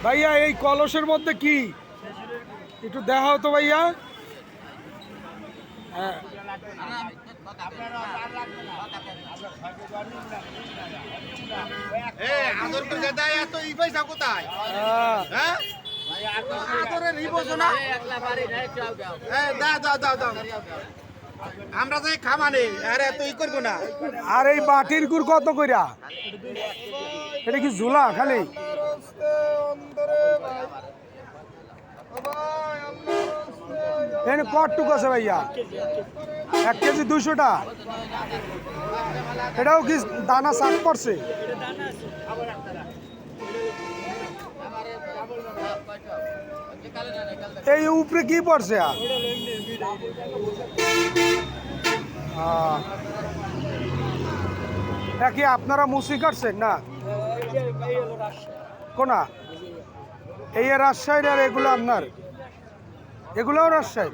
ভাইয়া এই কলসের মধ্যে কি একটু দেখাও তো ভাইয়া। হ্যাঁ আমরা তো খামানে আরে এত ই করবো না। আর এই বাটির গুড় কত কইরা? এটা কি ঝুলা খালি? কটটুক আছে ভাইয়া? 1 কেজি 200 টাকা। এটাও কি দানা শাক পড়ছে? এই উপরে কি পড়ছে? কি আপনারা মুসি কাটছেন না কোনা? এই রাজশাহীর আর এগুলো আপনার? এগুলোও রাজশাহী?